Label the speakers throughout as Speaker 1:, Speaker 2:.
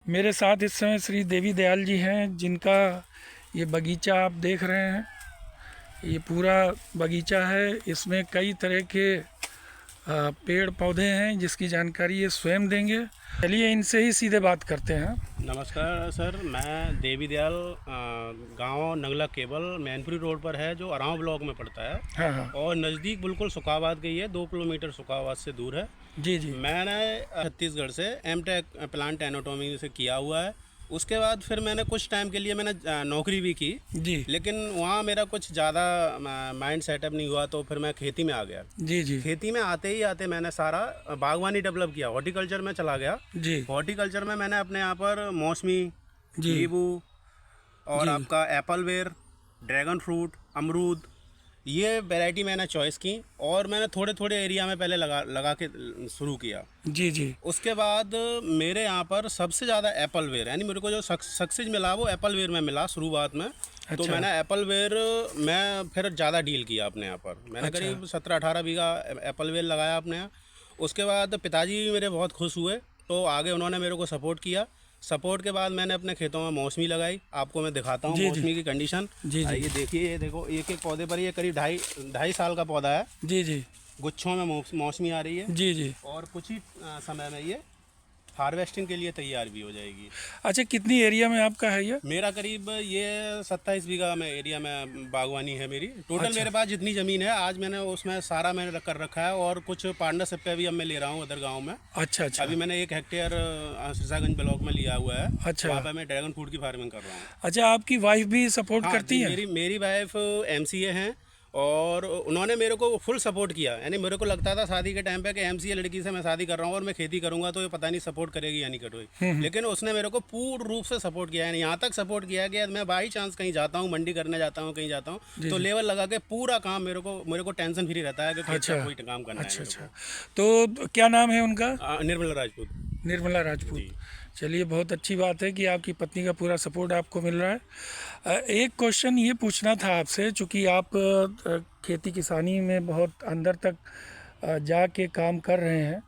Speaker 1: मेरे साथ इस समय श्री देवी दयाल जी हैं, जिनका ये बगीचा आप देख रहे हैं। ये पूरा बगीचा है, इसमें कई तरह के पेड़ पौधे हैं जिसकी जानकारी ये स्वयं देंगे। चलिए इनसे ही सीधे बात करते हैं।
Speaker 2: नमस्कार सर, मैं देवी दयाल गांव नंगला केबल मैनपुरी रोड पर है, जो अराव ब्लॉक में पड़ता है।
Speaker 1: हाँ हाँ
Speaker 2: और नज़दीक बिल्कुल सुखाबाद गई है, 2 किलोमीटर सुखाबाद से दूर है।
Speaker 1: जी जी।
Speaker 2: मैंने छत्तीसगढ़ से एमटेक प्लांट एनाटॉमी से किया हुआ है। उसके बाद फिर मैंने कुछ टाइम के लिए मैंने नौकरी भी की,
Speaker 1: जी
Speaker 2: लेकिन वहाँ मेरा कुछ ज़्यादा माइंड सेटअप नहीं हुआ, तो फिर मैं खेती में आ गया।
Speaker 1: जी जी
Speaker 2: खेती में आते ही आते मैंने सारा बागवानी डेवलप किया, हॉर्टिकल्चर में चला गया।
Speaker 1: जी
Speaker 2: हॉर्टिकल्चर में मैंने अपने यहाँ पर मौसमी,
Speaker 1: जी
Speaker 2: नींबू और
Speaker 1: जी।
Speaker 2: आपका एप्पल वेयर, ड्रैगन फ्रूट, अमरूद, ये वैरायटी मैंने चॉइस की। और मैंने थोड़े थोड़े एरिया में पहले लगा के शुरू किया।
Speaker 1: जी जी
Speaker 2: उसके बाद मेरे यहाँ पर सबसे ज़्यादा एप्पल वेयर, यानी मेरे को जो सक्सेस मिला वो एप्पल वेयर में मिला शुरुआत में। तो
Speaker 1: अच्छा।
Speaker 2: मैंने एप्पल वेयर मैं फिर ज़्यादा डील किया अपने यहाँ पर। मैंने
Speaker 1: अच्छा।
Speaker 2: करीब 17-18 बीघा एप्पल वेयर लगाया अपने यहाँ। उसके बाद पिताजी भी मेरे बहुत खुश हुए, तो आगे उन्होंने मेरे को सपोर्ट किया। सपोर्ट के बाद मैंने अपने खेतों में मौसमी लगाई। आपको मैं दिखाता हूँ
Speaker 1: जी जी
Speaker 2: मौसमी की कंडीशन।
Speaker 1: जी जी
Speaker 2: ये देखिए, ये देखो, एक एक पौधे पर ये करीब ढाई साल का पौधा है।
Speaker 1: जी जी
Speaker 2: गुच्छों में मौसमी आ रही है,
Speaker 1: जी जी।
Speaker 2: और कुछ ही समय में ये हार्वेस्टिंग के लिए तैयार भी हो जाएगी।
Speaker 1: अच्छा, कितनी एरिया में आपका है ये?
Speaker 2: मेरा करीब ये 27 बीघा में एरिया में बागवानी है मेरी। टोटल
Speaker 1: अच्छा।
Speaker 2: मेरे पास जितनी ज़मीन है आज मैंने उसमें सारा मैंने कर रखा है, और कुछ पार्टनरशिप पे भी अब मैं ले रहा हूँ उधर गाँव में।
Speaker 1: अच्छा अच्छा
Speaker 2: अभी मैंने 1 हेक्टेयर सिरसागंज ब्लॉक में लिया हुआ है।
Speaker 1: अच्छा।
Speaker 2: वहाँ पे मैं ड्रैगन फ्रूट की फार्मिंग कर रहा हूँ।
Speaker 1: अच्छा, आपकी वाइफ भी सपोर्ट
Speaker 2: हाँ
Speaker 1: करती
Speaker 2: जी,
Speaker 1: है?
Speaker 2: मेरी वाइफ MCA हैं, और उन्होंने मेरे को फुल सपोर्ट किया। यानी मेरे को लगता था शादी के टाइम पे कि MCA लड़की से मैं शादी कर रहा हूँ और मैं खेती करूँगा तो ये पता नहीं सपोर्ट करेगी या नहीं करेगी, लेकिन उसने मेरे को पूर्ण रूप से सपोर्ट किया। यानी यहाँ तक सपोर्ट किया कि मैं बाई चांस कहीं जाता हूँ, मंडी करने जाता हूँ, कहीं जाता हूँ, तो लेवल लगा के पूरा काम मेरे को टेंशन फ्री रहता है कि खेत
Speaker 1: अच्छा
Speaker 2: का कोई काम करना
Speaker 1: अच्छा
Speaker 2: है
Speaker 1: अच्छा। तो क्या नाम है उनका?
Speaker 2: निर्मला राजपूत।
Speaker 1: निर्मला राजपूत।
Speaker 2: जी।
Speaker 1: चलिए, बहुत अच्छी बात है कि आपकी पत्नी का पूरा सपोर्ट आपको मिल रहा है। एक क्वेश्चन ये पूछना था आपसे, चूँकि आप खेती किसानी में बहुत अंदर तक जाके काम कर रहे हैं।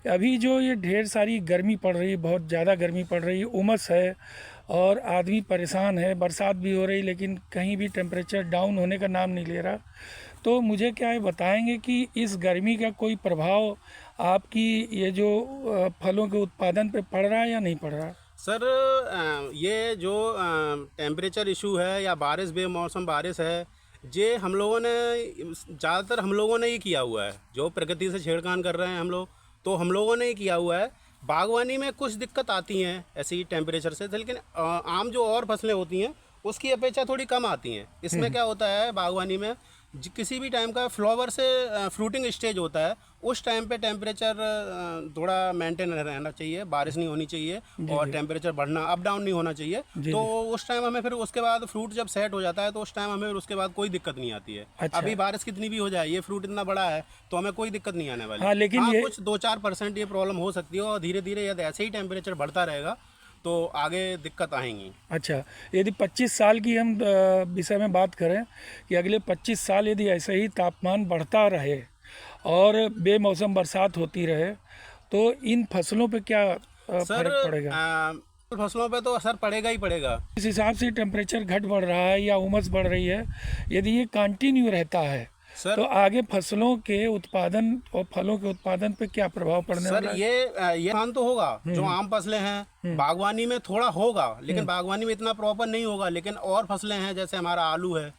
Speaker 1: अभी जो ये ढेर सारी गर्मी पड़ रही है, बहुत ज़्यादा गर्मी पड़ रही है, उमस है और आदमी परेशान है। बरसात भी हो रही, लेकिन कहीं भी टेम्परेचर डाउन होने का नाम नहीं ले रहा। तो मुझे क्या है बताएंगे कि इस गर्मी का कोई प्रभाव आपकी ये जो फलों के उत्पादन पे पड़ रहा है या नहीं पड़ रहा?
Speaker 2: सर, ये जो टेम्परेचर इशू है या बारिश, बेमौसम बारिश है, ये हम लोगों ने ज़्यादातर हम लोगों ने ही किया हुआ है। जो प्रकृति से छेड़खानी कर रहे हैं हम लोग, तो हम लोगों ने ही किया हुआ है। बागवानी में कुछ दिक्कत आती हैं ऐसी टेम्परेचर से, लेकिन आम जो और फसलें होती हैं उसकी अपेक्षा थोड़ी कम आती हैं। इसमें क्या होता है, बागवानी में किसी भी टाइम का फ्लावर से फ्रूटिंग स्टेज होता है, उस टाइम पे टेम्परेचर थोड़ा मेंटेन रहना चाहिए, बारिश नहीं होनी चाहिए, और टेम्परेचर बढ़ना, अप डाउन नहीं होना चाहिए। तो उस टाइम हमें फिर उसके बाद फ्रूट जब सेट हो जाता है तो उस टाइम हमें उसके बाद कोई दिक्कत नहीं आती है।
Speaker 1: अच्छा।
Speaker 2: अभी बारिश कितनी भी हो जाए, ये फ्रूट इतना बड़ा है तो हमें कोई दिक्कत नहीं आने वाली।
Speaker 1: हाँ, लेकिन
Speaker 2: हाँ,
Speaker 1: ये
Speaker 2: कुछ 2-4% ये प्रॉब्लम हो सकती है, और धीरे धीरे यदि ऐसे ही टेम्परेचर बढ़ता रहेगा तो आगे दिक्कत आएंगी।
Speaker 1: अच्छा, यदि 25 साल की हम विषय में बात करें कि अगले 25 साल यदि ऐसे ही तापमान बढ़ता रहे और बेमौसम बरसात होती रहे, तो इन फसलों पे क्या फर्क पड़ेगा?
Speaker 2: फसलों पे तो असर पड़ेगा ही पड़ेगा।
Speaker 1: इस हिसाब से टेम्परेचर घट बढ़ रहा है या उमस बढ़ रही है, यदि ये कंटिन्यू रहता है
Speaker 2: सर,
Speaker 1: तो आगे फसलों के उत्पादन और फलों के उत्पादन पे क्या प्रभाव पड़ने वाला है?
Speaker 2: ये नुकसान तो होगा। जो आम फसलें हैं बागवानी में थोड़ा होगा, लेकिन बागवानी में इतना प्रॉपर नहीं होगा। लेकिन और फसलें हैं, जैसे हमारा आलू है,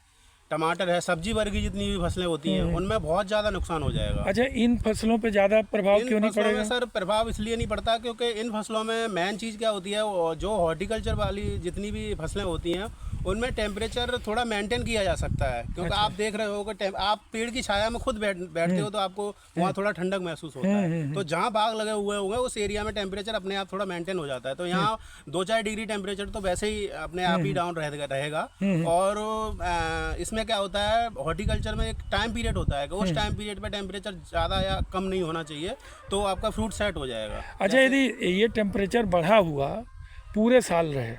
Speaker 2: टमाटर है, सब्जी वर्गी जितनी भी फसलें होती हैं उनमें बहुत ज़्यादा नुकसान हो जाएगा।
Speaker 1: अच्छा, इन फसलों पे ज़्यादा प्रभाव क्यों नहीं
Speaker 2: फसलों
Speaker 1: पड़ेगा?
Speaker 2: में सर प्रभाव इसलिए नहीं पड़ता क्योंकि इन फसलों में मेन चीज़ क्या होती है, जो हॉर्टिकल्चर वाली जितनी भी फसलें होती हैं उनमें टेम्परेचर थोड़ा मेंटेन किया जा सकता है। क्योंकि आप देख रहे हो कि आप पेड़ की छाया में खुद बैठते हो तो आपको वहाँ थोड़ा ठंडक महसूस होता है। तो जहाँ बाग लगे हुए होंगे उस एरिया में टेम्परेचर अपने आप थोड़ा मेंटेन हो जाता है। तो यहाँ 2-4 डिग्री टेम्परेचर तो वैसे ही अपने आप ही डाउन रहेगा। और इसमें क्या होता है, हॉर्टिकल्चर में एक टाइम पीरियड होता है कि उस टाइम पीरियड पे टेम्परेचर ज़्यादा या कम नहीं होना चाहिए, तो आपका फ्रूट सेट हो जाएगा।
Speaker 1: अच्छा, यदि ये टेम्परेचर बढ़ा हुआ पूरे साल रहे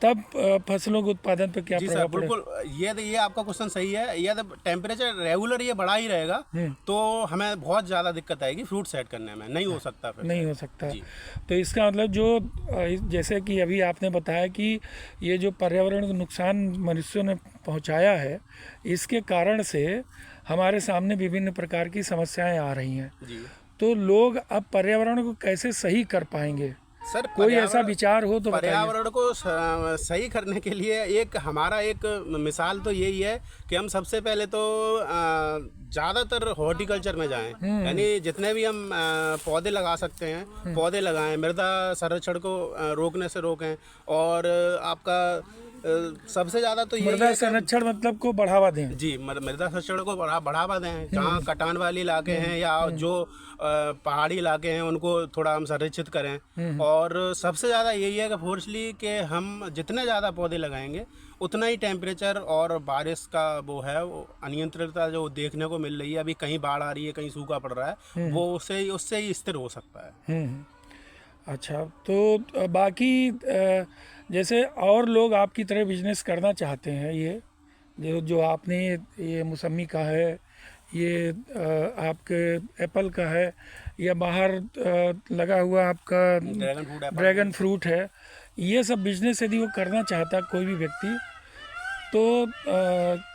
Speaker 1: तब फसलों के उत्पादन पर क्या
Speaker 2: जी सर,
Speaker 1: प्रभाव पड़ेगा?
Speaker 2: बिल्कुल ये आपका क्वेश्चन सही है। यदि टेम्परेचर रेगुलर ये बढ़ा ही रहेगा तो हमें बहुत ज़्यादा दिक्कत आएगी फ्रूट सेट करने में, नहीं हो सकता फिर।
Speaker 1: नहीं हो सकता।
Speaker 2: जी।
Speaker 1: तो इसका मतलब जो जैसे कि अभी आपने बताया कि ये जो पर्यावरण को नुकसान मनुष्यों ने पहुंचाया है, इसके कारण से हमारे सामने विभिन्न प्रकार की समस्याएं आ रही हैं।
Speaker 2: जी
Speaker 1: तो लोग अब पर्यावरण को कैसे सही कर पाएंगे?
Speaker 2: सर,
Speaker 1: कोई ऐसा विचार हो तो बताइए।
Speaker 2: पर्यावरण को सही करने के लिए हमारा एक मिसाल तो यही है कि हम सबसे पहले तो ज़्यादातर हॉर्टिकल्चर में जाएं, यानी जितने भी हम पौधे लगा सकते हैं पौधे लगाएं, मृदा संरक्षण को रोकने से रोकें। और आपका सबसे ज़्यादा तो ये
Speaker 1: मृदा संरक्षण मतलब को बढ़ावा दें।
Speaker 2: जी, मृदा संरक्षण को बढ़ावा दें। जहाँ कटान वाले इलाके हैं या जो पहाड़ी इलाके हैं उनको थोड़ा हम संरक्षित करें। और सबसे ज़्यादा यही है कि फोर्सली कि हम जितने ज़्यादा पौधे लगाएंगे उतना ही टेम्परेचर और बारिश का वो अनियंत्रितता जो देखने को मिल रही है, अभी कहीं बाढ़ आ रही है, कहीं सूखा पड़ रहा है, वो उससे ही स्थिर हो सकता है।
Speaker 1: अच्छा, तो बाकी जैसे और लोग आपकी तरह बिजनेस करना चाहते हैं, ये जो आपने ये मौसमी का है, ये आपके एप्पल का है, या बाहर लगा हुआ आपका ड्रैगन फ्रूट है, ये सब बिजनेस यदि वो करना चाहता कोई भी व्यक्ति, तो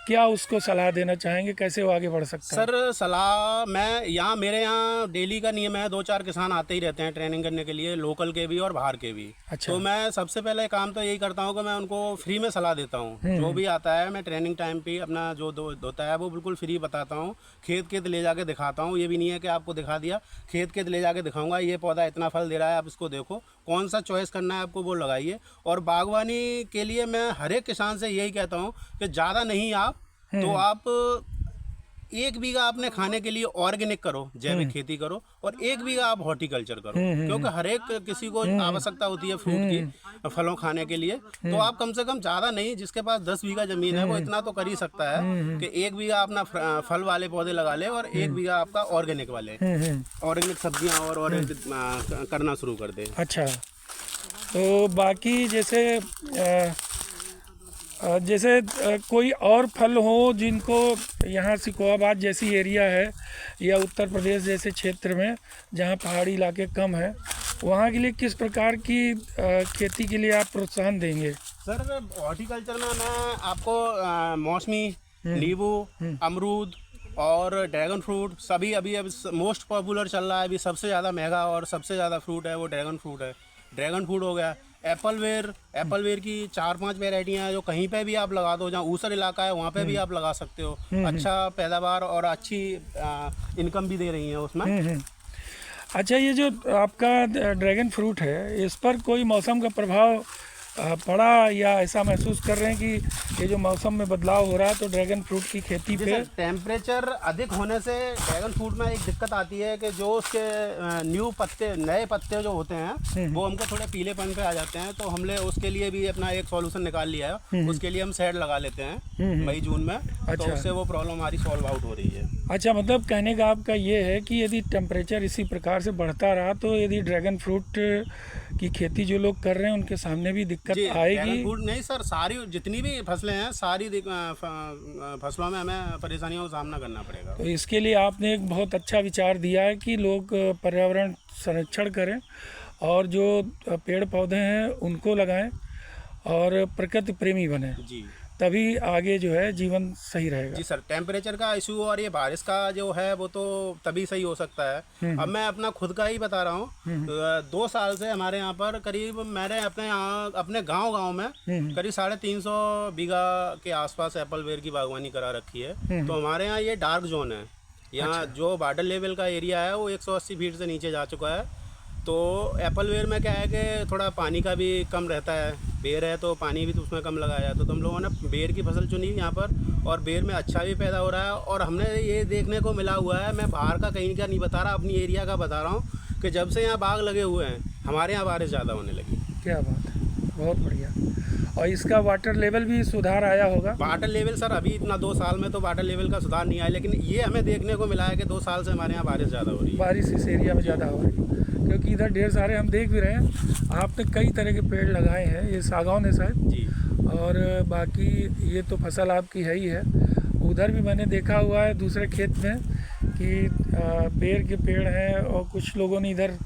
Speaker 1: क्या उसको सलाह देना चाहेंगे, कैसे वो आगे बढ़ सकता है?
Speaker 2: सर, सलाह मेरे यहाँ डेली का नियम है, 2-4 किसान आते ही रहते हैं ट्रेनिंग करने के लिए, लोकल के भी और बाहर के भी।
Speaker 1: अच्छा।
Speaker 2: तो मैं सबसे पहले काम तो यही करता हूँ कि मैं उनको फ्री में सलाह देता हूँ। जो भी आता है मैं ट्रेनिंग टाइम पे अपना जो होता है वो बिल्कुल फ्री बताता हूँ। खेत ले जाके दिखाता हूँ। ये भी नहीं है कि आपको दिखा दिया, खेत ले जाके दिखाऊंगा, ये पौधा इतना फल दे रहा है, आप इसको देखो, कौन सा चॉइस करना है आपको वो लगाइए। और बागवानी के लिए मैं हर एक किसान से यही कहता हूँ कि ज़्यादा नहीं आप तो आप 1 बीघा अपने खाने के लिए ऑर्गेनिक करो, जैविक खेती करो, और 1 बीघा आप हॉर्टिकल्चर करो, क्योंकि हर एक किसी को आवश्यकता होती है फ्रूट की, फलों खाने के लिए। तो आप कम से कम ज़्यादा नहीं, जिसके पास 10 बीघा जमीन है वो इतना तो कर ही सकता है कि 1 बीघा अपना फल वाले पौधे लगा ले और 1 बीघा आपका ऑर्गेनिक वाले ऑर्गेनिक सब्जियाँ और ऑर्गेनिक करना शुरू कर दे।
Speaker 1: अच्छा, तो बाकी जैसे कोई और फल हो जिनको यहाँ सिकोहाबाद जैसी एरिया है या उत्तर प्रदेश जैसे क्षेत्र में जहाँ पहाड़ी इलाके कम है, वहाँ के लिए किस प्रकार की खेती के लिए आप प्रोत्साहन देंगे?
Speaker 2: सर, हॉर्टिकल्चर में मैं आपको मौसमी, नींबू, अमरूद और ड्रैगन फ्रूट सभी अभी मोस्ट पॉपुलर चल रहा है। अभी सबसे ज़्यादा महंगा और सबसे ज़्यादा फ्रूट है वो ड्रैगन फ्रूट है। ड्रैगन फ्रूट हो गया, एप्पल वेयर की 4-5 वेराइटियाँ हैं जो कहीं पे भी आप लगा दो, जहाँ ऊसर इलाका है वहाँ पे भी आप लगा सकते हो। अच्छा पैदावार और अच्छी इनकम भी दे रही है उसमें।
Speaker 1: अच्छा, ये जो आपका ड्रैगन फ्रूट है, इस पर कोई मौसम का प्रभाव पड़ा या ऐसा महसूस कर रहे हैं कि ये जो मौसम में बदलाव हो रहा है तो ड्रैगन फ्रूट की खेती पे?
Speaker 2: टेम्परेचर अधिक होने से ड्रैगन फ्रूट में एक दिक्कत आती है कि जो उसके नए पत्ते जो होते हैं वो हमको थोड़े पीलेपन पे आ जाते हैं। तो हमने उसके लिए भी अपना एक सॉल्यूशन निकाल लिया है। उसके लिए हम शेड लगा लेते हैं मई-जून में।
Speaker 1: अच्छा।
Speaker 2: तो उससे वो प्रॉब्लम हमारी सॉल्व आउट हो रही है।
Speaker 1: अच्छा, मतलब कहने का आपका ये है कि यदि टेम्परेचर इसी प्रकार से बढ़ता रहा तो यदि ड्रैगन फ्रूट की खेती जो लोग कर रहे हैं उनके सामने भी दिक्कत आएगी?
Speaker 2: ड्रैगन फ्रूट नहीं सर, सारी जितनी भी फसलें हैं सारी फसलों में हमें परेशानियों का सामना करना पड़ेगा।
Speaker 1: तो इसके लिए आपने एक बहुत अच्छा विचार दिया है कि लोग पर्यावरण संरक्षण करें और जो पेड़ पौधे हैं उनको लगाएं और प्रकृति प्रेमी बने,
Speaker 2: जी,
Speaker 1: तभी आगे जो है जीवन सही रहेगा।
Speaker 2: जी सर, टेम्परेचर का इशू और ये बारिश का जो है वो तो तभी सही हो सकता है। अब मैं अपना खुद का ही बता रहा हूँ। 2 साल से हमारे यहाँ पर करीब मैंने अपने गांव में करीब 350 बीघा के आसपास एप्पल वेयर की बागवानी करा रखी है। तो हमारे यहाँ ये डार्क जोन है। यहाँ जो वाटर लेवल का एरिया है वो 180 फीट से नीचे जा चुका है। तो एप्पल वेयर में क्या है कि थोड़ा पानी का भी कम रहता है, बेर है तो पानी भी तो उसमें कम लगाया जाता। तो हम लोगों ने बेर की फसल चुनी यहाँ पर, और बेर में अच्छा भी पैदा हो रहा है। और हमने ये देखने को मिला हुआ है, मैं बाहर का कहीं का नहीं बता रहा, अपनी एरिया का बता रहा हूँ, कि जब से यहाँ बाग लगे हुए हैं हमारे यहाँ बारिश ज़्यादा होने लगी।
Speaker 1: क्या बात है, बहुत बढ़िया। और इसका वाटर लेवल भी सुधार आया होगा?
Speaker 2: वाटर लेवल सर अभी इतना 2 साल में तो वाटर लेवल का सुधार नहीं आया, लेकिन ये हमें देखने को मिला है कि 2 साल से हमारे यहाँ बारिश ज़्यादा हो रही है।
Speaker 1: बारिश इस एरिया में ज़्यादा हो रही है। क्योंकि इधर ढेर सारे हम देख भी रहे हैं, आपने कई तरह के पेड़ लगाए हैं। ये सागौन है शायद,
Speaker 2: जी
Speaker 1: और बाकी ये तो फसल आपकी है ही है। उधर भी मैंने देखा हुआ है दूसरे खेत में कि बेर के पेड़ हैं, और कुछ लोगों ने इधर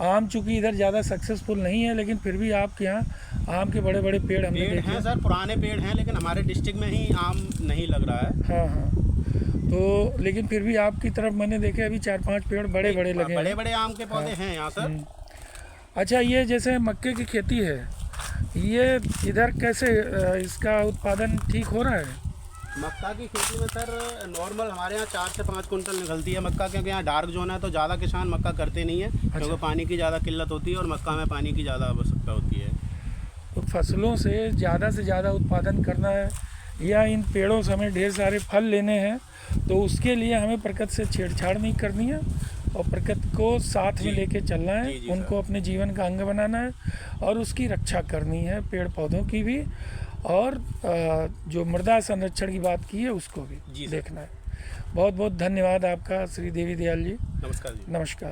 Speaker 1: आम, चूँकि इधर ज़्यादा सक्सेसफुल नहीं है, लेकिन फिर भी आपके यहाँ आम के बड़े बड़े पेड़ हमने
Speaker 2: पेड़
Speaker 1: देखे
Speaker 2: हैं सर, पुराने पेड़ हैं, लेकिन हमारे डिस्ट्रिक्ट में ही आम नहीं लग रहा है।
Speaker 1: हाँ हाँ। तो लेकिन फिर भी आपकी तरफ मैंने देखे अभी 4-5 पेड़ बड़े बड़े लगे
Speaker 2: बड़े
Speaker 1: हैं।
Speaker 2: बड़े आम के पौधे हैं यहाँ सर।
Speaker 1: अच्छा, ये जैसे मक्के की खेती है, ये इधर कैसे इसका उत्पादन ठीक हो रहा है?
Speaker 2: मक्का की खेती में सर नॉर्मल हमारे यहाँ 4 से 5 कुंटल निकलती है मक्का, क्योंकि यहाँ डार्क जोन है तो ज़्यादा किसान मक्का करते नहीं है, क्योंकि पानी की ज़्यादा किल्लत होती है और मक्का में पानी की ज़्यादा आवश्यकता होती है।
Speaker 1: तो फसलों से ज़्यादा उत्पादन करना है, या इन पेड़ों से हमें ढेर सारे फल लेने हैं, तो उसके लिए हमें प्रकृति से छेड़छाड़ नहीं करनी है और प्रकृति को साथ में लेके चलना है।
Speaker 2: जी
Speaker 1: उनको अपने जीवन का अंग बनाना है और उसकी रक्षा करनी है, पेड़ पौधों की भी, और जो मृदा संरक्षण की बात की है उसको भी देखना है। बहुत बहुत धन्यवाद आपका श्री देवी दयाल जी।
Speaker 2: नमस्कार जी।
Speaker 1: नमस्कार।